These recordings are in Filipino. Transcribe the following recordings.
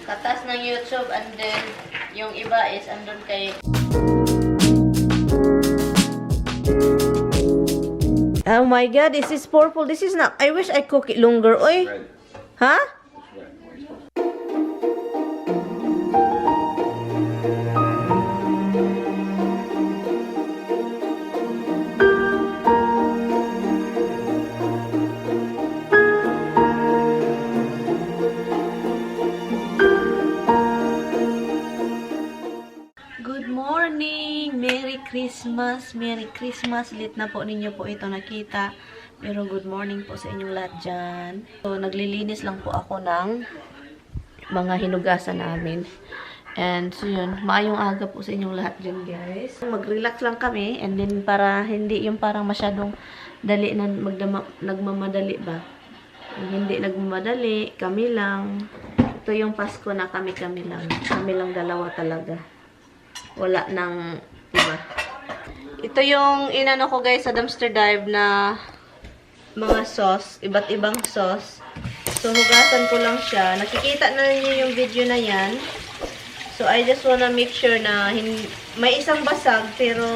Katas ng YouTube and then yung iba is andun kay... Oh my god, this is purple. This is not... I wish I cook it longer. Oy. Huh? Good morning! Merry Christmas! Merry Christmas! Late na po ninyo po ito nakita. Pero good morning po sa inyong lahat dyan. So, naglilinis lang po ako ng mga hinugasan namin. And so yun, maayong aga po sa inyong lahat dyan guys. Mag-relax lang kami and then para hindi yung parang masyadong dali na nagmamadali ba. Hindi nagmamadali, kami lang. Ito yung Pasko na kami lang. Kami lang dalawa talaga. Wala nang iba. Ito yung inano ko guys sa dumpster dive na mga sauce, iba't ibang sauce. So, hugasan ko lang siya. Nakikita na niyo yung video na yan. So, I just wanna make sure na may isang basag, pero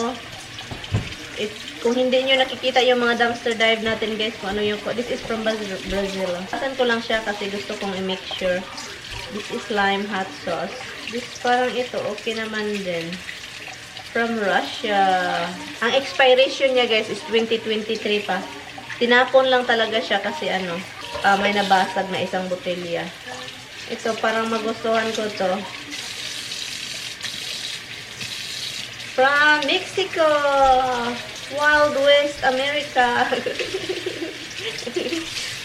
kung hindi nyo nakikita yung mga dumpster dive natin guys, kung ano yung, this is from Brazil. Hugasan ko lang siya kasi gusto kong i-make sure. This is lime hot sauce. This parang ito, okay naman din. From Russia. Ang expiration niya guys is 2023 pa. Tinapon lang talaga siya kasi ano, may nabasag na isang botelya. Ito, parang magustuhan ko to. From Mexico! Wild West, America!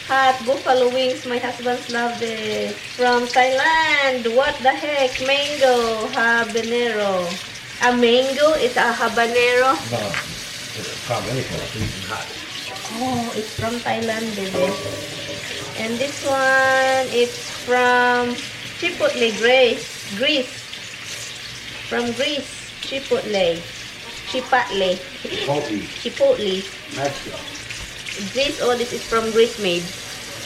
Hot buffalo wings, my husband's love this. From Thailand, what the heck? Mango, habanero. A mango is a habanero? No, it's from anything, it's even hot. Oh, it's from Thailand, baby. And this one, it's from Chipotle, Greece. From Greece, Chipotle. Chipotle. Mexico. Greece, oh, this is from Greece made.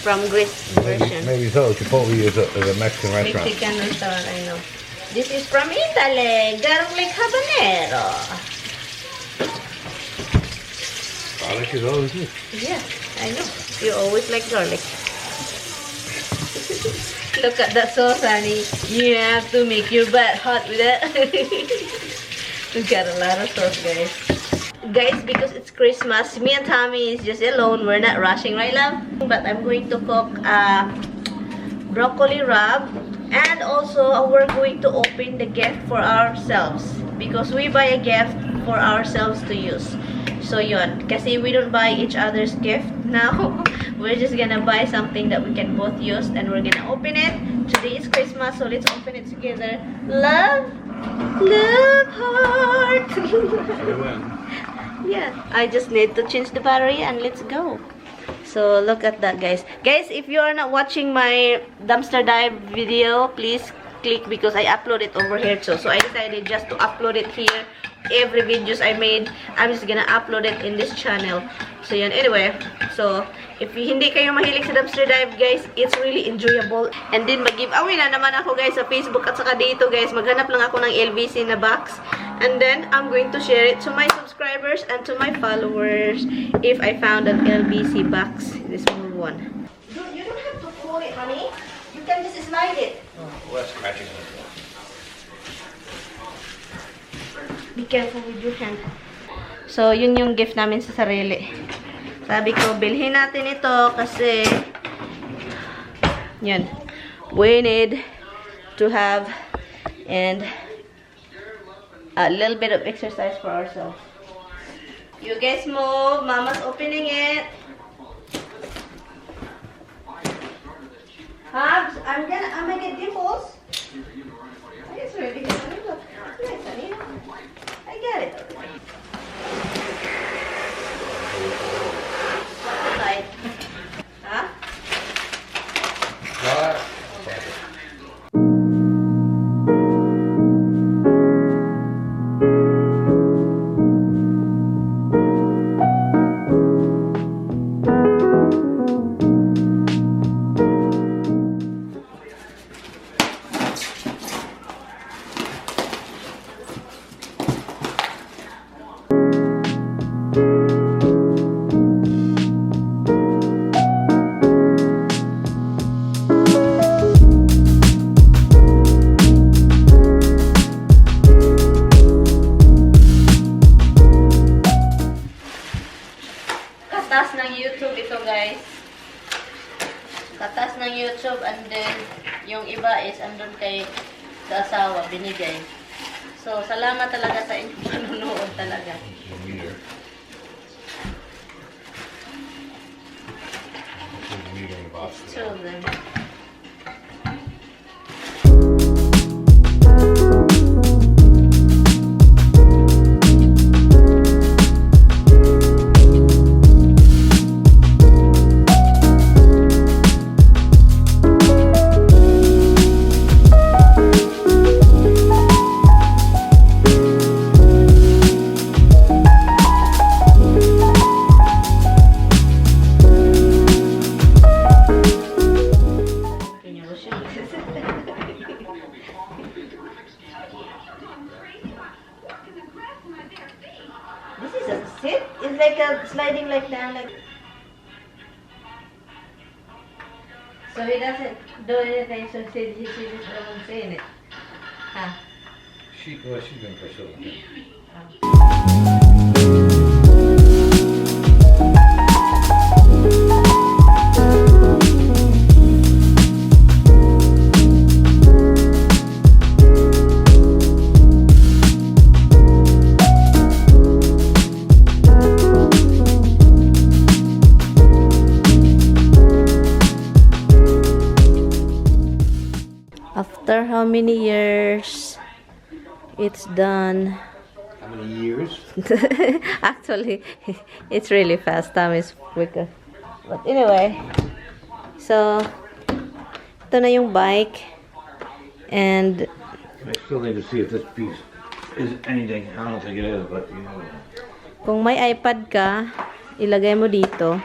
From Greece version. Maybe so. Chipotle is a Mexican restaurant. Mexican restaurant, I know. This is from Italy. Garlic habanero. Garlic is always good. Yeah, I know. You always like garlic. Look at that sauce, honey. You have to make your butt hot with that. We got a lot of sauce, guys. Guys, because it's Christmas, me and Tommy is just alone. We're not rushing, right, love? But I'm going to cook broccoli rub. And also, we're going to open the gift for ourselves. Because we buy a gift for ourselves to use. So yun, kasi we don't buy each other's gift now. We're just gonna buy something that we can both use and we're gonna open it. Today is Christmas, so let's open it together. Love, heart. Yeah, I just need to change the battery and let's go. So look at that, guys. Guys, if you are not watching my dumpster dive video, please click because I upload it over here too. So I decided just to upload it here. Every videos I made, I'm just gonna upload it in this channel. So yun, anyway. So, if hindi kayo mahilig sa dumpster dive, guys, it's really enjoyable. And then, mag-giveaway na naman ako, guys, sa Facebook at saka dito, guys. Maghanap lang ako ng LBC na box. And then, I'm going to share it to my subscribers and to my followers if I found an LBC box. This one. Dude, you don't have to pull it, honey. You can just slide it. Oh, well, that's scratching. Be careful with your hand. So, yun yung gift namin sa sarili. Sabi ko, bilhin natin ito kasi yun. We need to have and a little bit of exercise for ourselves. You guys move. Mama's opening it. Habs, I'm gonna get dimples. It's really good. Look. Nice, honey. I get it. What's the light? Huh? What? Yung iba is andun kay sa asawa, binigay. So, salamat talaga sa inyong nanonood talaga. The meter. This is the meter in the box. Two of them. This is a sit? It's like a sliding like that, like. So he doesn't do anything, so she just doesn't say it. Huh? She's been pursuing him. After how many years it's done? How many years? Actually, it's really fast. Time is quicker. But anyway, so ito na yung bike, and I still need to see if this piece is anything. I don't think it is, but you know. kung may iPad ka, ilagay mo dito.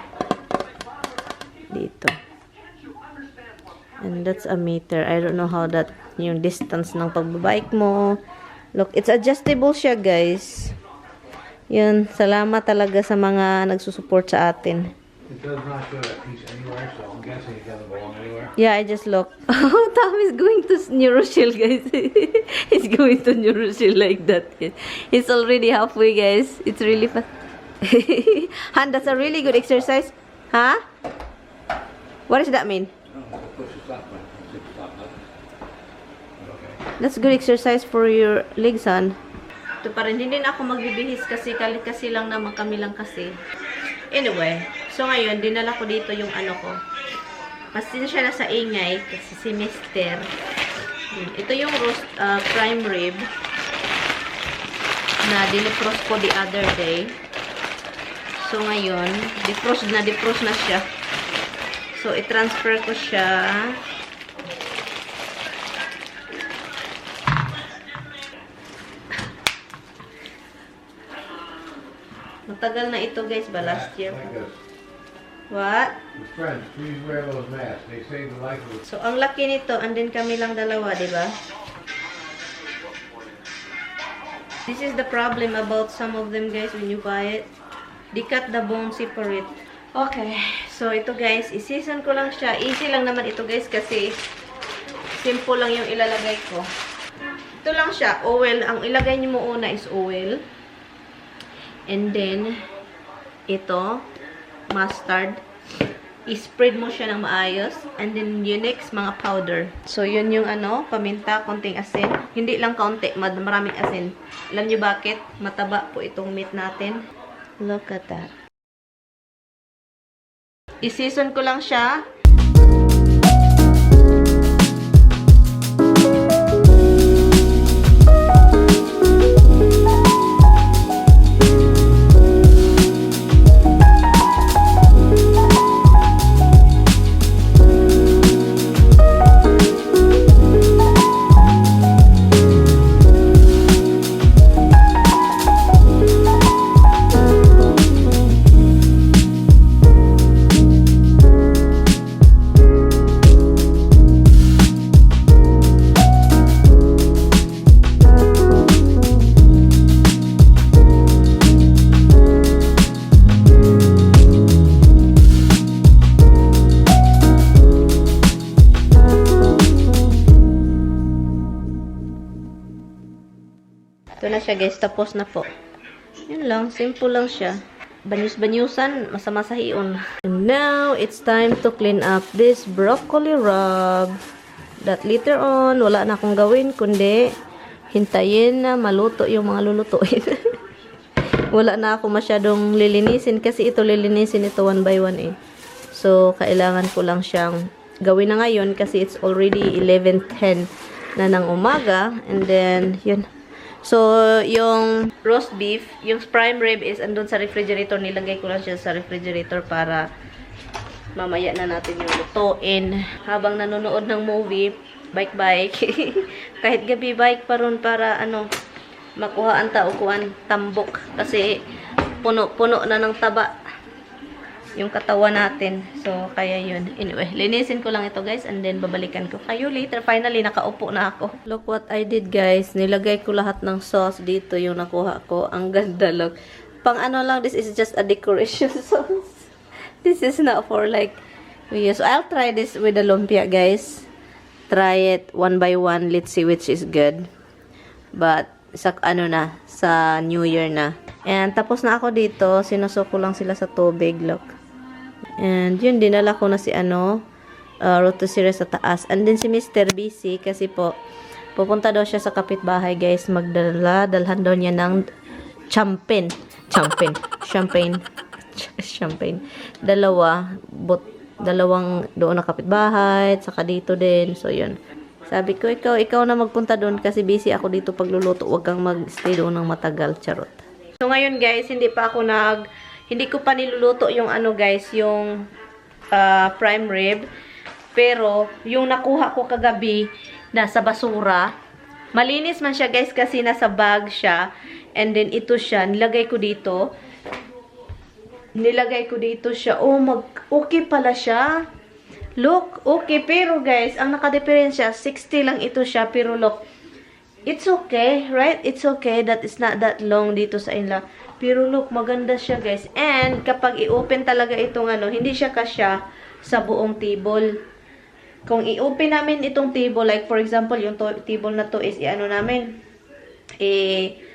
Dito. And that's a meter. I don't know how that, yung distance ng pagbabike mo. Look, it's adjustable siya, guys. Yun, salamat talaga sa mga nagsusupport sa atin. It does not show that piece anywhere, so I'm guessing it doesn't belong anywhere. Yeah, I just look. Oh, Tom is going to NeuroShield, guys. He's going to NeuroShield like that. He's already halfway, guys. It's really fast. Han, that's a really good exercise. Huh? What does that mean? Push the stop button. Hit the stop button. Okay. That's good exercise for your legs, Han. Ito pa rin, hindi na ako magbibihis kasi kasi lang naman kami lang kasi. Anyway, so ngayon, dinala ko dito yung ano ko. Pasensya na sa ingay kasi si Mister. Ito yung roast prime rib na dinefrost ko the other day. So ngayon, defrost na siya. So, i-transfer ko siya. Matagal na ito, guys, ba? Last year. What? Friends, please wear those masks. They save the life of. So, ang laki nito, andin kami lang dalawa, di ba? This is the problem about some of them, guys, when you buy it. They cut the bone separate. Okay. So, ito, guys, i-season ko lang siya. Easy lang naman ito, guys, kasi simple lang yung ilalagay ko. Ito lang siya, oil. Ang ilagay niyo mo una is oil. And then, ito, mustard. I-spread mo siya ng maayos. And then, yung next, mga powder. So, yun yung ano, paminta, konting asin. Hindi lang kaunti, maraming asin. Alam niyo bakit? Mataba po itong meat natin. Look at that. I-season ko lang siya. Ito na siya, guys. Tapos na po. Yun lang. Simple lang siya. Banyus-banyusan. Masama sa hiyon. And now, it's time to clean up this broccoli rub. that later on, wala na akong gawin, kundi hintayin na maluto yung mga lulutuin. Wala na ako masyadong lilinisin kasi ito lilinisin ito one by one eh. So, kailangan ko lang siyang gawin na ngayon kasi it's already 11:10 na ng umaga. And then, yun. So, yung roast beef, yung prime rib is andun sa refrigerator. Nilagay ko lang siya sa refrigerator para mamaya na natin yung lutuin. Habang nanonood ng movie, bike-bike. Kahit gabi, bike pa ron para makuha ang taukuan tambok. Kasi puno-puno na ng taba yung katawan natin. So, kaya yun. Anyway, linisin ko lang ito guys and then babalikan ko kayo later. Finally, nakaupo na ako. Look what I did guys. Nilagay ko lahat ng sauce dito yung nakuha ko. Ang ganda look. Pang lang, this is just a decoration sauce. This is not for like, so I'll try this with the lumpia guys. Try it one by one. Let's see which is good. But, sa sa New Year na. And tapos na ako dito. Sinusuko lang sila sa tubig. Look. And yun, dinala ko na si rotisserie sa taas. And then si Mr. busy kasi po, pupunta daw siya sa kapitbahay guys. Dalhan daw niya ng champagne. Dalawang doon na kapitbahay, saka dito din. So yun. Sabi ko, ikaw na magpunta doon kasi busy ako dito pagluluto. Huwag kang mag-stay doon ng matagal. Charot. So ngayon guys, hindi ko pa niluluto yung guys, yung prime rib. Pero, yung nakuha ko kagabi, nasa basura. Malinis man siya guys kasi nasa bag siya. And then ito siya, nilagay ko dito siya. Oh, okay pala siya. Look, okay. Pero guys, ang nakadiferensya, 60 lang ito siya. Pero look, it's okay, right? It's okay that it's not that long dito sa inla. Pero look, maganda siya guys. And kapag i-open talaga itong hindi siya kasya sa buong table. Kung i-open namin itong table, like for example, yung table na to is namin,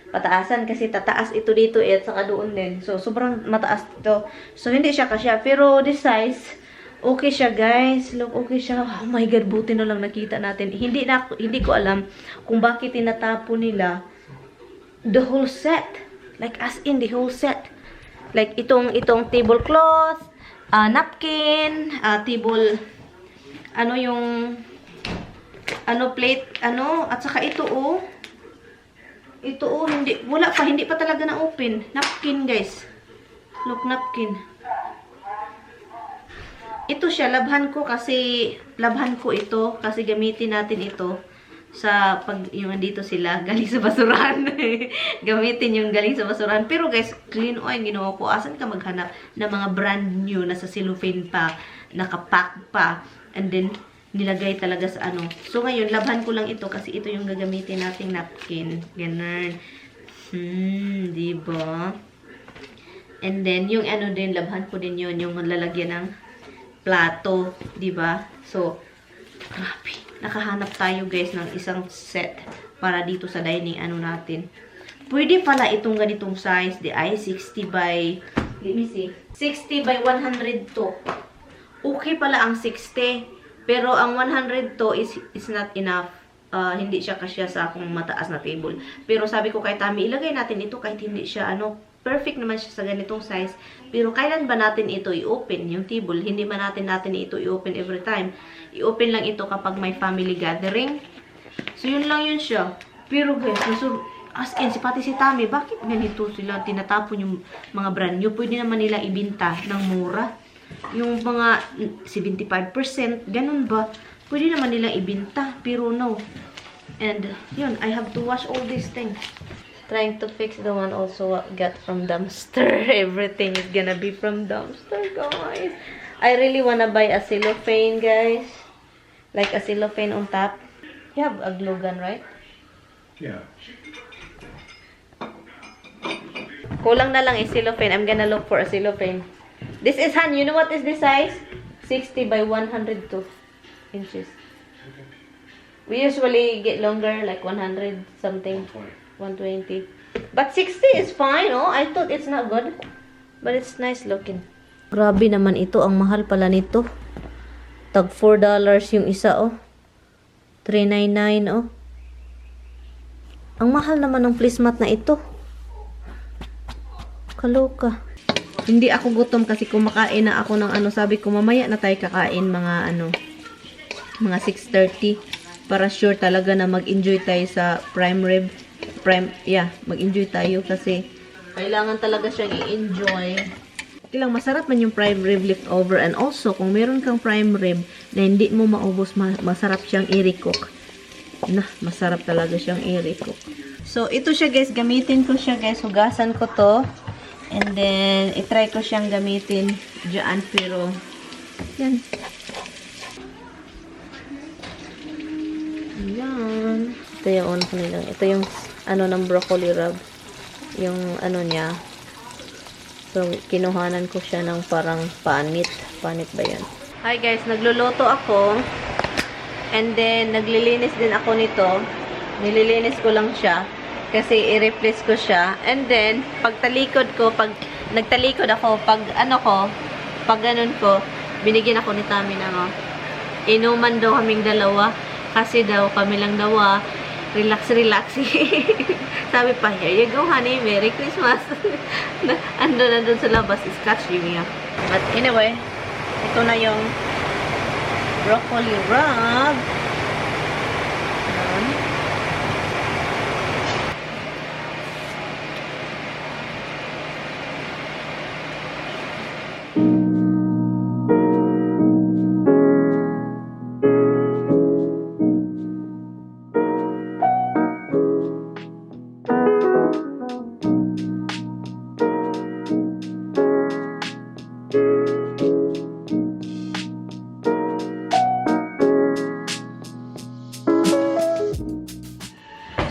pataasan kasi tataas ito dito at saka doon din. So, sobrang mataas ito. So, hindi siya kasya. Pero this size, okay siya guys. Look, okay siya. Oh my God, buti na lang nakita natin. Hindi ko alam kung bakit tinatapon nila the whole set. Like as in the whole set. Like itong tablecloth, napkin, table yung plate, at saka ito hindi pa talaga na open. Napkin guys. Look, napkin. Ito siya, labhan ko ito kasi gamitin natin ito sa pag yung dito sila galing sa basurahan. Gamitin yung galing sa basurahan. Pero guys, clean oil ginawa ko. Asan ka maghanap ng mga brand new na sa cellophane pa, nakapack pa, and then nilagay talaga sa So ngayon, labhan ko lang ito kasi ito yung gagamitin nating napkin. Ganun. Diba? And then yung din, labhan ko din yun, yung lalagyan ng plato, diba? So, grabe. Nakahanap tayo guys ng isang set para dito sa dining natin. Pwede pala itong ganitong size, the I-60 by, let me see, 60 by 100 to. Okay pala ang 60, pero ang 100 to is not enough. Hindi siya kasya sa akong mataas na table. Pero sabi ko kay Tami, ilagay natin ito kahit hindi siya perfect naman siya sa ganitong size. Pero kailan ba natin ito i-open, yung table? Hindi ba natin ito i-open every time? I-open lang ito kapag may family gathering. So, yun lang yun siya. Pero guys, as in, pati si Tami, bakit ganito sila tinatapon yung mga brand new? Pwede naman nila ibinta ng mura. Yung mga 75%, ganun ba? Pwede naman nila ibinta, pero no. And, yun, I have to wash all these things. Trying to fix the one also got from dumpster. Everything is gonna be from dumpster, guys. I really wanna buy a cellophane, guys. Like a cellophane on top. You have a glue gun, right? Yeah. Kulang na lang is cellophane. I'm gonna look for a cellophane. This is, Han, you know what is this size? 60 by 102 inches. We usually get longer, like 100 something. 120. But 60 is fine, oh. I thought it's not good. But it's nice looking. Grabe naman ito. Ang mahal pala nito. Tag $4 yung isa, oh. 399, oh. Ang mahal naman ng placemat na ito. Kaloka. Hindi ako gutom kasi kumakain na ako ng ano. Sabi ko, mamaya na tayo kakain mga ano, mga 6:30. Para sure talaga na mag-enjoy tayo sa prime rib. Mag-enjoy tayo kasi kailangan talaga siyang i-enjoy. Ilang masarap man yung prime rib leftover. And also, kung meron kang prime rib na hindi mo maubos, masarap siyang i-recook. Masarap talaga siyang i-recook. So, ito siya guys. Gamitin ko siya guys. Hugasan ko to. And then, itry ko siyang gamitin dyan. Pero, yan. Yan. Ito yung una ko nila. Ito yung, ano, ng broccoli rub. Yung, ano niya. So, kinuhanan ko siya ng parang panit. Panit ba yan? Hi guys, nagluluto ako. And then, naglilinis din ako nito. Nililinis ko lang siya. Kasi i-replace ko siya. And then, pag talikod ko, pag nagtalikod ako, pag ano ko, pag ganun ko, binigyan ako ni Tami ng inuman daw kaming dalawa. Kasi daw, kami lang daw, relax. Sabi pa, here you go honey, Merry Christmas. Andun sa labas, scotch niya. But anyway, ito na yung broccoli rub.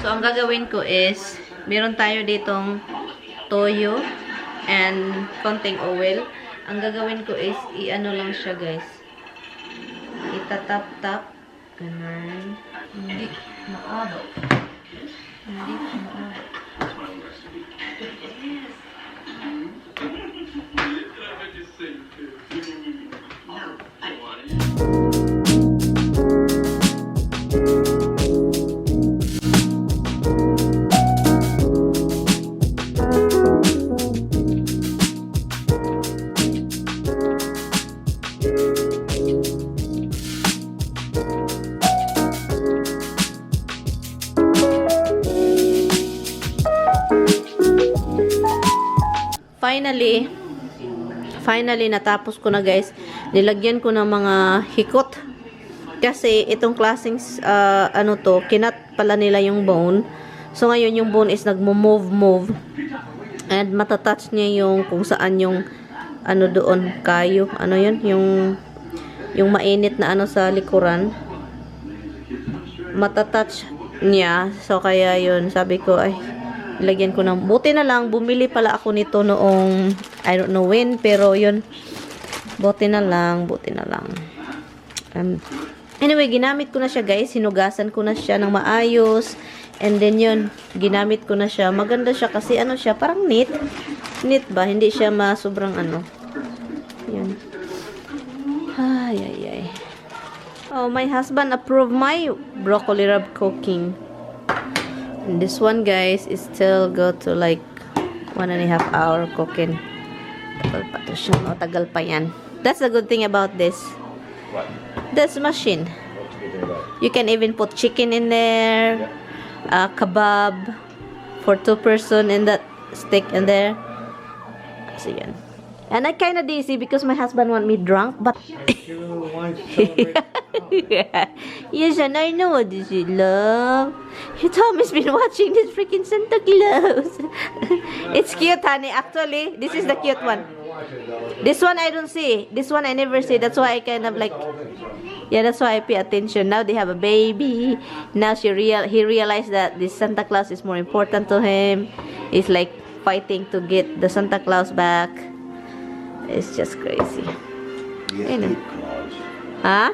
So, ang gagawin ko is, meron tayo ditong toyo and konting oil. Ang gagawin ko is, i-ano lang siya guys. Itatap-tap. Ganun. Hindi maabot. Hindi maabot. Finally, natapos ko na guys. Nilagyan ko ng mga hikot. Kasi itong klaseng, ano to, kinat pala nila yung bone. So ngayon yung bone is nagmo-move. And matatouch niya yung kung saan yung, ano doon, kayo. Ano yun? Yung mainit na ano sa likuran. Matatouch niya. So kaya yun, sabi ko, ay, ilagyan ko ng, buti na lang, bumili pala ako nito noong, I don't know when, pero yun, buti na lang. Anyway, ginamit ko na siya guys, hinugasan ko na siya ng maayos, and then yun, ginamit ko na siya, maganda siya kasi ano siya, parang neat ba, hindi siya sobrang ano, yun, ay. Oh, my husband approved my broccoli rub cooking. And this one guys is still go to like 1.5 hour cooking. Tagal pa to siya. No? Tagal pa yan. That's the good thing about this. What? This machine. What's the good thing about it? You can even put chicken in there. Kebab. For 2 person in that stick in there. So yan. And I kinda dizzy because my husband want me drunk. But yeah. Yes, and I know what this is, love. Tommy's been watching this freaking Santa Claus. It's cute, honey. Actually, this is the cute one. This one I don't see. This one I never see. That's why I kind of like, yeah, that's why I pay attention. Now they have a baby. Now he realized that this Santa Claus is more important to him. He's like fighting to get the Santa Claus back. It's just crazy. Huh?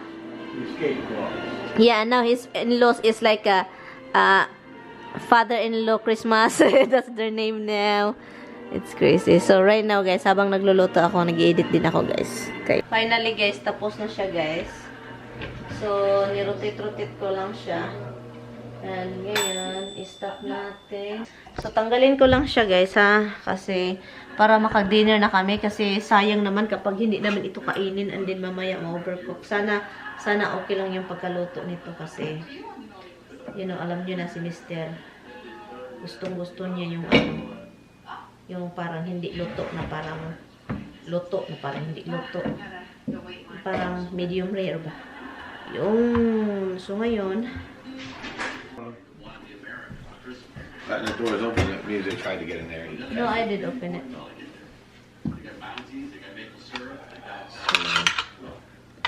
Yeah, now his in-laws is like a father-in-law Christmas. That's their name now. It's crazy. So right now guys, habang nagluluto ako, nag-edit din ako guys. Okay. Finally guys, tapos na siya guys. So, nirotate-rotate ko lang siya. And ngayon, i-stop natin. So, tanggalin ko lang siya guys ha. Kasi, para makag-dinner na kami. Kasi, sayang naman kapag hindi naman ito kainin and then mamaya ma-overcook. Sana okay lang yung pagkaluto nito kasi, you know, alam nyo na si Mister. Gustong-gusto niya yung yung parang hindi luto na parang luto na parang hindi luto. Parang medium rare ba? Yung, so ngayon, The door is open. That means they tried to get in there. no, I did open it. So,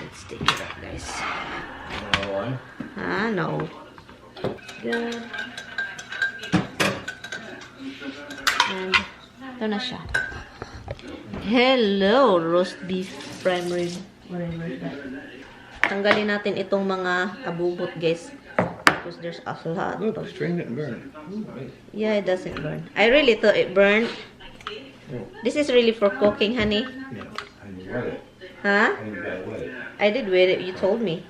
let's take it out, guys. No. Good. And, ito na siya. Hello, roast beef prime rib. Whatever that. Tanggalin natin itong mga abubot, guys. Because there's a lot. Look, strain it and burn it. Yeah, it doesn't burn. I really thought it burned. This is really for cooking, honey. Yeah, and you wet it. Huh? And you gotta wet it. I did wait it. You told me.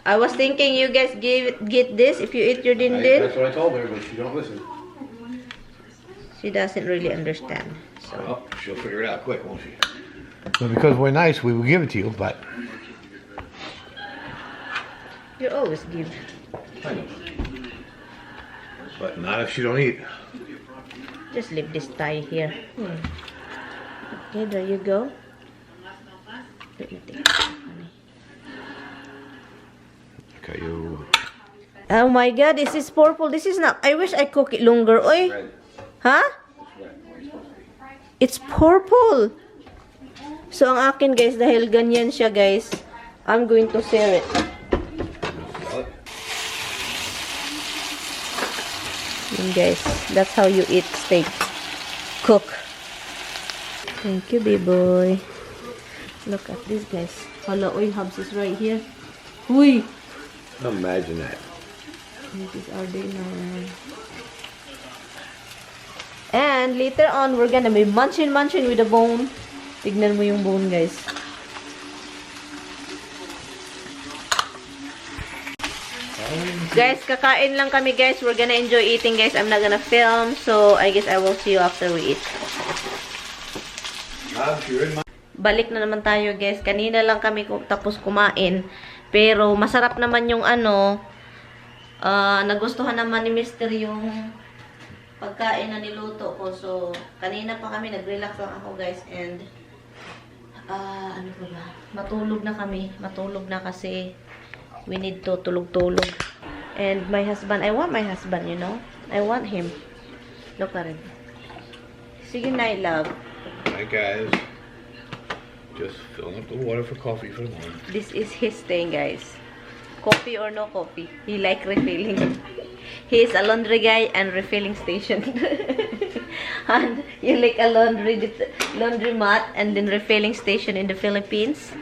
I was thinking you guys get this if you eat your din. That's what I told her, but she don't listen. She doesn't really understand. So. Well, she'll figure it out quick, won't she? So because we're nice, we will give it to you, but... You always give. I know. But not if she don't eat. Just leave this tie here. Okay, there you go. Let me take it, honey. Okay, you... Oh my god, this is purple. This is not... I wish I cook it longer. Oy. Red. Huh? It's purple. So, ang akin, guys, dahil ganyan siya, guys, I'm going to sear it. Yun, guys. That's how you eat steak. Cook. Thank you, baby. Look at this, guys. Hala, oy, Hubs is right here. Uy! Imagine that. This is our dinner. And later on, we're gonna be munching with the bone. Tignan mo yung bone, guys. Guys, kakain lang kami, guys. We're gonna enjoy eating, guys. I'm not gonna film. So, I guess I will see you after we eat. Balik na naman tayo, guys. Kanina lang kami tapos kumain. Pero, masarap naman yung nagustuhan naman ni Mr. yung pagkain na niluto ko. So, kanina pa kami, nag-relax lang ako, guys. And, ano pa ba? Matulog na kami. Matulog na kasi we need to tulog-tulog. And my husband, I want my husband, you know? I want him. Look at him. Sige, night, love. Hi, guys. Just filling up the water for coffee for the morning. This is his thing, guys. Coffee or no coffee. He like refilling. He is a laundry guy and refilling station. And you like a laundry mat and then refilling station in the Philippines.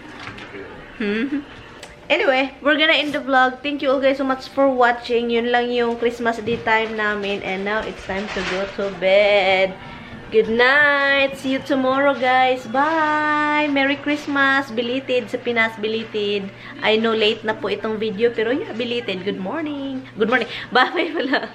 Anyway, we're gonna end the vlog. Thank you all guys so much for watching. Yun lang yung Christmas Day time namin. And now it's time to go to bed. Good night. See you tomorrow, guys. Bye. Merry Christmas. Belated sa Pinas. Belated. I know late na po itong video. Pero yeah, belated. Good morning. Good morning. Bye pala.